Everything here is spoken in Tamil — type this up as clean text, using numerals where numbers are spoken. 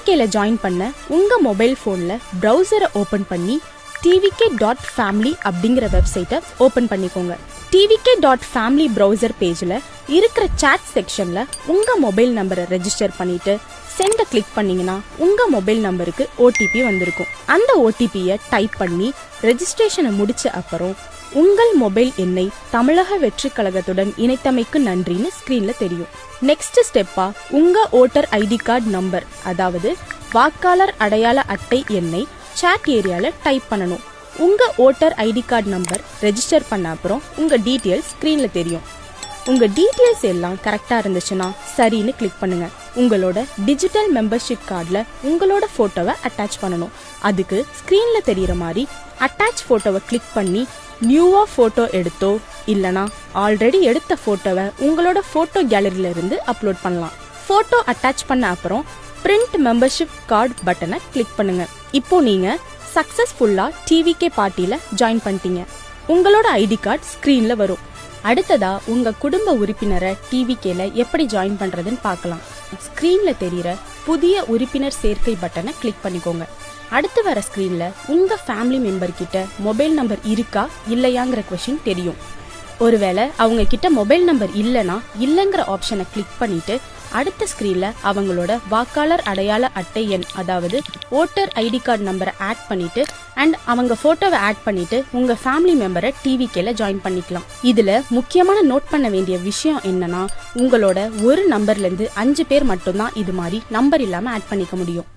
டிவிகேல ஜாயின் பண்ண உங்க மொபைல் போன்ல பிரவுசரை ஓபன் பண்ணி tvk.family அப்படிங்கிற வெப்சைட்டை ஓபன் பண்ணிக்கோங்க. tvk.family பிரவுசர் பேஜ்ல இருக்கிற சாட் செக்ஷன்ல உங்க மொபைல் நம்பரை ரெஜிஸ்டர் பண்ணிட்டு சென்ட கிளிக் பண்ணீங்கன்னா உங்க மொபைல் நம்பருக்கு ஓடிபி வந்திருக்கும். அந்த ஓடிபியை டைப் பண்ணி ரெஜிஸ்ட்ரேஷனை முடிச்ச அப்புறம் உங்கள் மொபைல் எண்ணை தமிழக வெற்றி கழகத்துடன் இணைத்தமைக்கு நன்றின்னு ஸ்கிரீன்ல தெரியும். நெக்ஸ்ட் ஸ்டெப்பா உங்க ஓட்டர் ஐடி கார்டு நம்பர், அதாவது வாக்காளர் அடையாள அட்டை எண்ணை சாட் ஏரியால டைப் பண்ணணும். உங்க voter ID card number register பண்ண அப்புறம் உங்க டீட்டெயில்ஸ் ஸ்கிரீன்ல தெரியும். உங்க டீட்டெயில்ஸ் எல்லாம் கரெக்டா இருந்துச்சுன்னா சரின்னு கிளிக் பண்ணுங்க. உங்களோட டிஜிட்டல் மெம்பர்ஷிப் கார்டுல உங்களோட போட்டோவை அட்டாச் பண்ணணும். அதுக்கு ஸ்கிரீன்ல தெரியற மாதிரி அட்டாச் போட்டோவை கிளிக் பண்ணி நியூவா போட்டோ எடுத்தோ இல்லனா ஆல்ரெடி எடுத்த போட்டோவை உங்களோட போட்டோ கேலரியில இருந்து அப்லோட் பண்ணலாம். போட்டோ அட்டாச் பண்ண அப்புறம் பிரிண்ட் மெம்பர்ஷிப் கார்டு பட்டனை கிளிக் பண்ணுங்க. இப்போ நீங்க சக்சஸ்ஃபுல்லா டிவிகே பார்ட்டில ஜாயின் பண்ணிட்டீங்க. உங்களோட ஐடி கார்டு ஸ்கிரீன்ல வரும். அடுத்ததா உங்க குடும்ப உறுப்பினரை டிவிகேல எப்படி ஜாயின் பண்றதுன்னு பார்க்கலாம். ஸ்கிரீன்ல தெரியற புதிய உறுப்பினர் சேர்க்கை பட்டனை கிளிக் பண்ணிக்கோங்க. அடுத்து வர ஸ்கிரீன்ல உங்க ஃபேமிலி மெம்பர் கிட்ட மொபைல் நம்பர் இருக்கா இல்லையாங்கிற கொஸ்டின் தெரியும். ஒருவேளை அவங்க கிட்ட மொபைல் நம்பர் இல்லைங்கிற ஆப்ஷனை கிளிக் பண்ணிட்டு அடுத்த ஸ்கிரீன்ல அவங்களோட வாக்காளர் அடையாள அட்டை எண், அதாவது ஓட்டர் ஐடி கார்டு நம்பரை ஆட் பண்ணிட்டு அண்ட் அவங்க போட்டோவை ஆட் பண்ணிட்டு உங்க ஃபேமிலி மெம்பரை டிவிகேல ஜாயின் பண்ணிக்கலாம். இதுல முக்கியமான நோட் பண்ண வேண்டிய விஷயம் என்னன்னா, உங்களோட ஒரு நம்பர்ல இருந்து 5 பேர் மட்டும்தான் இது மாதிரி நம்பர் இல்லாம ஆட் பண்ணிக்க முடியும்.